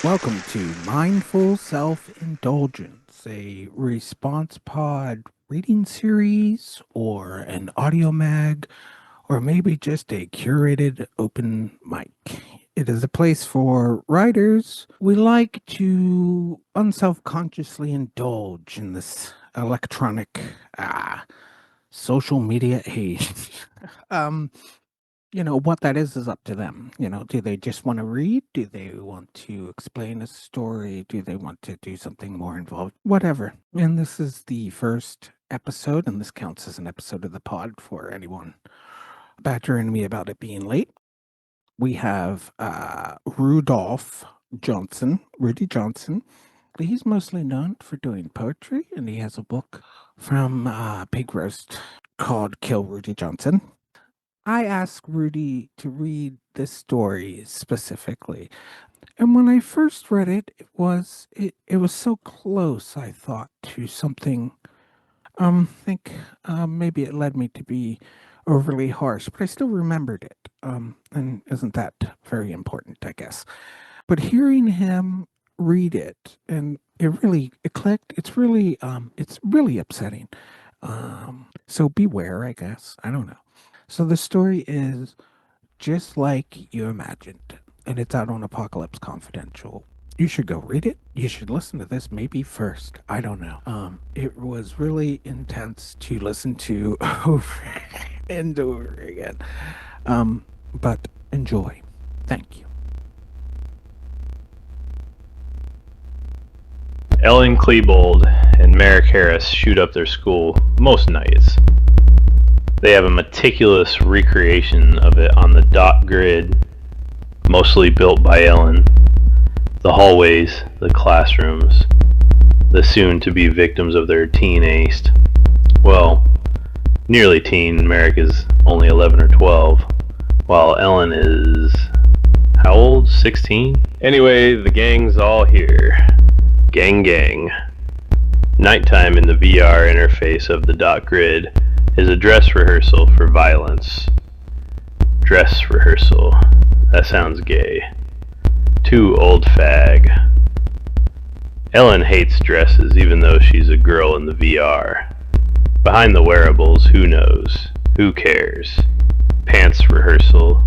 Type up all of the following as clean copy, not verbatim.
Welcome to Mindful Self-Indulgence, a response pod reading series, or an audio mag, or maybe just a curated open mic. It is a place for writers. We like to unselfconsciously indulge in this electronic social media age. um, what that is up to them. Do they just want to read? Do they want to explain a story? Do they want to do something more involved? Whatever. And this is the first episode, and this counts as an episode of the pod for anyone badgering me about it being late. We have Rudy Johnson. He's mostly known for doing poetry, and he has a book from Pig Roast called Kill Rudy Johnson. I asked Rudy to read this story specifically. And when I first read it, it was so close, I thought, to something. I think maybe it led me to be overly harsh, but I still remembered it. And isn't that very important, I guess? But hearing him read it, and it clicked. It's really upsetting. So beware, I guess. I don't know. So the story is just like you imagined, and it's out on Apocalypse Confidential. You should go read it. You should listen to this maybe first. I don't know. It was really intense to listen to over and over again. But enjoy. Thank you. Ellen Klebold and Merrick Harris shoot up their school most nights. They have a meticulous recreation of it on the dot grid, mostly built by Ellen. The hallways, the classrooms, the soon-to-be victims of their teen angst. Well, nearly teen. Merrick is only 11 or 12, while Ellen is, how old? 16? Anyway, the gang's all here. Gang. Nighttime in the VR interface of the dot grid is a dress rehearsal for violence. Dress rehearsal. That sounds gay. Too old fag. Ellen hates dresses even though she's a girl in the VR. Behind the wearables, who knows? Who cares? Pants rehearsal.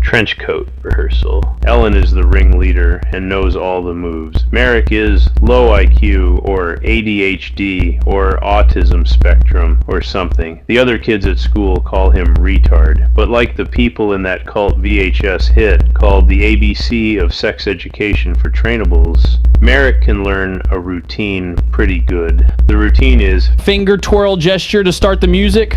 Trench coat rehearsal. Ellen is the ringleader and knows all the moves. Merrick is low IQ or ADHD or autism spectrum or something. The other kids at school call him retard, but like the people in that cult VHS hit called The ABC of Sex Education for Trainables, Merrick can learn a routine pretty good. The routine is finger twirl gesture to start the music.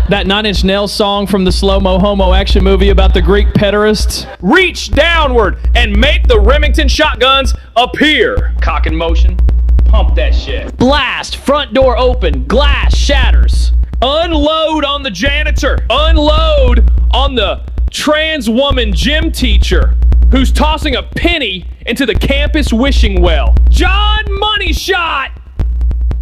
That Nine Inch Nails song from the slow-mo homo action movie about the Greek pederasts. Reach downward and make the Remington shotguns appear. Cock in motion. Pump that shit. Blast. Front door open. Glass shatters. Unload on the janitor. Unload on the trans woman gym teacher who's tossing a penny into the campus wishing well. John Money Shot.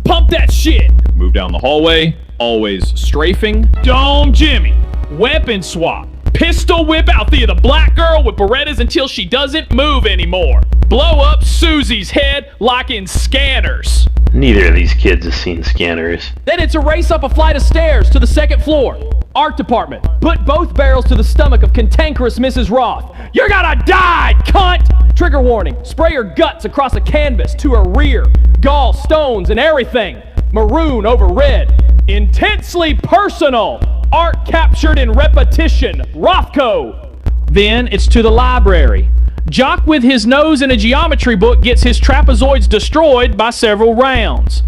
Pump that shit. Move down the hallway. Always strafing. Dome Jimmy. Weapon swap. Pistol whip out the black girl with Berettas until she doesn't move anymore. Blow up Susie's head like in Scanners. Neither of these kids has seen Scanners. Then it's a race up a flight of stairs to the second floor. Art department. Put both barrels to the stomach of cantankerous Mrs. Roth. You're gonna die, cunt! Trigger warning. Spray her guts across a canvas to her rear. Gall, stones, and everything. Maroon over red. Intensely personal. Art captured in repetition. Rothko. Then it's to the library. Jock with his nose in a geometry book gets his trapezoids destroyed by several rounds.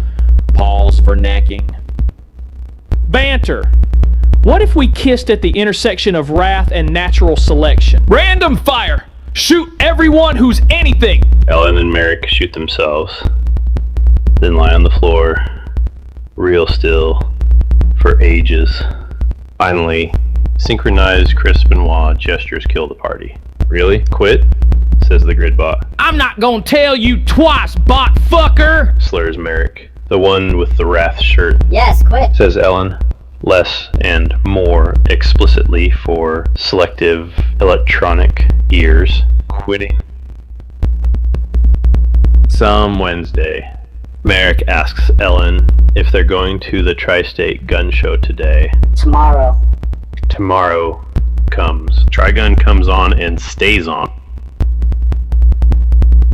Pause for necking. Banter. What if we kissed at the intersection of wrath and natural selection? Random fire. Shoot everyone who's anything. Ellen and Merrick shoot themselves, then lie on the floor, real still, for ages. Finally, synchronized Chris Benoit gestures kill the party. Really? Quit? Says the grid bot. I'm not gonna tell you twice, bot fucker! Slurs Merrick. The one with the wrath shirt. Yes, quit. Says Ellen. Less and more explicitly for selective electronic ears. Quitting Some Wednesday. Merrick asks Ellen if they're going to the Tri-State Gun Show today. Tomorrow. Tomorrow comes. Tri-Gun comes on and stays on.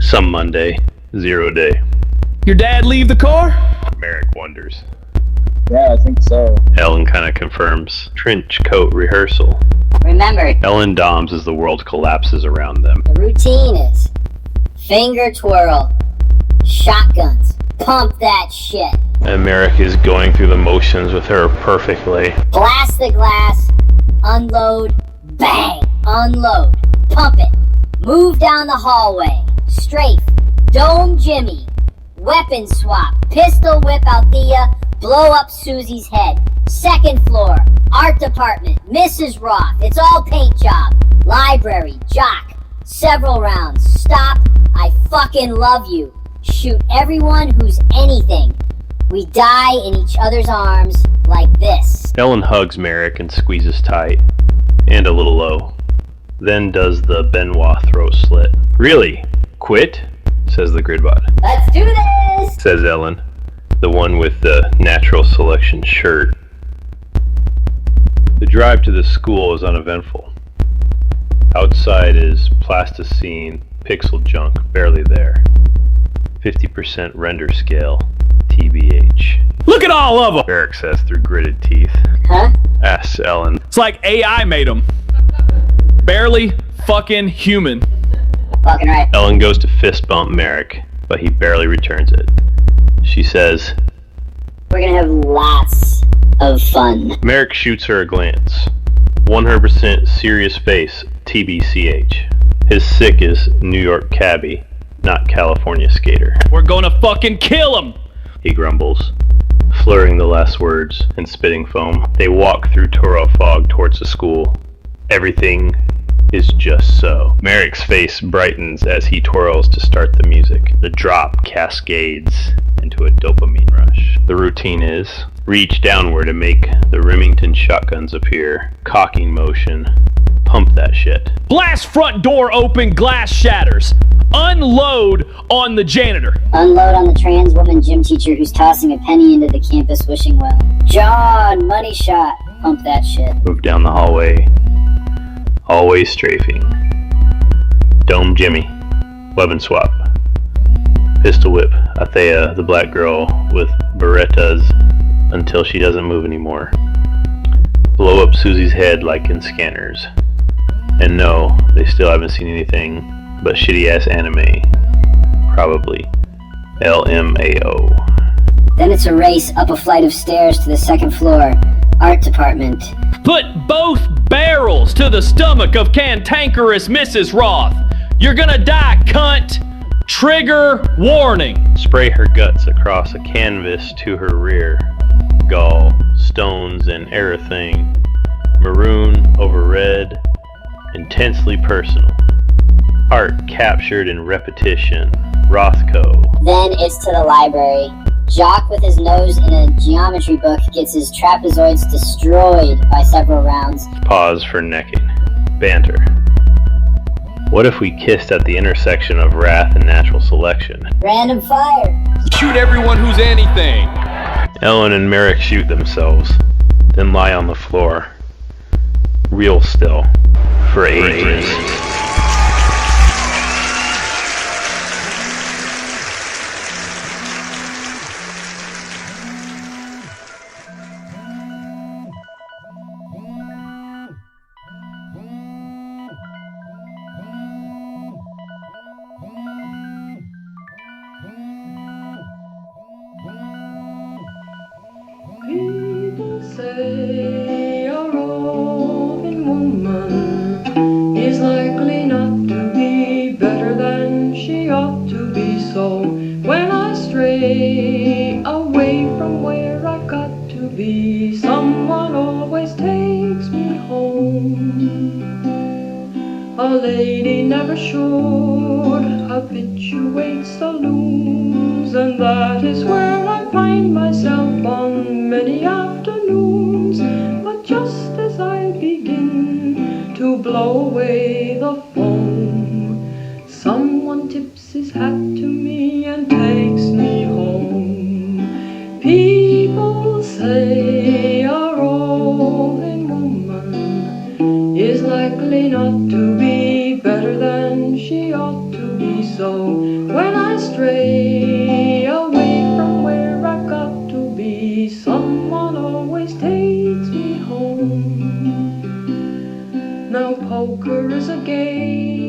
Some Monday. 0 day. Your dad leave the car? Merrick wonders. Yeah, I think so. Ellen kind of confirms. Trench coat rehearsal. Remember, Ellen doms as the world collapses around them. the routine is finger twirl, shotguns, pump that shit, And Merrick is going through the motions with her perfectly. blast the glass, unload, bang, unload, pump it, move down the hallway, strafe, dome Jimmy, weapon swap, pistol whip Althea, blow up Susie's head, second floor, art department, Mrs. Roth, it's all paint job, library, jock, several rounds, stop, I fucking love you, shoot everyone who's anything, we die in each other's arms like this. Ellen hugs Merrick and squeezes tight, and a little low. Then does the Benoit throat slit. Really? Quit? Says the gridbot. Let's do this! Says Ellen, the one with the natural selection shirt. The drive to the school is uneventful. Outside is plasticine, pixel junk, barely there. 50% render scale, TBH. Look at all of them! Merrick says through gritted teeth. Huh? Asks Ellen. It's like AI made them. Barely fucking human. Fucking right. Ellen goes to fist bump Merrick, but he barely returns it. She says, We're gonna have lots of fun. Merrick shoots her a glance. 100% serious face, TBCH. His sick is New York cabbie, not California skater. We're gonna fucking kill him! He grumbles, slurring the last words and spitting foam. They walk through Toro fog towards the school. Everything is just so. Merrick's face brightens as he twirls to start the music. The drop cascades into a dopamine rush. The routine is reach downward and make the Remington shotguns appear. Cocking motion. Pump that shit. Blast front door open, glass shatters. Unload on the janitor. Unload on the trans woman gym teacher who's tossing a penny into the campus wishing well. John, money shot. Pump that shit. Move down the hallway. Always strafing. Dome Jimmy. Weapon swap. Pistol whip Althea, the black girl, with Berettas until she doesn't move anymore. Blow up Susie's head like in Scanners. And no, they still haven't seen anything but shitty ass anime. Probably. LMAO. Then it's a race up a flight of stairs to the second floor. Art department. Put both barrels to the stomach of cantankerous Mrs. Roth. You're gonna die, cunt. Trigger warning. Spray her guts across a canvas to her rear. Gall, stones, and everything. Maroon over red. Intensely personal. Art captured in repetition. Rothko. Then it's to the library. Jock with his nose in a geometry book gets his trapezoids destroyed by several rounds. Pause for necking. Banter. What if we kissed at the intersection of wrath and natural selection? Random fire. Shoot everyone who's anything. Ellen and Merrick shoot themselves, then lie on the floor. Real still. For ages. People say a roving woman is likely not to be better than she ought to be. So when I stray away from where I've got to be, someone always takes me home. A lady never should habituate saloons, and that is where I find myself on many afternoons. But just as I begin to blow away the foam, someone tips his hat to me and People say a roving woman is likely not to be better than she ought to be. So when I stray away from where I got to be, someone always takes me home. Now poker is a game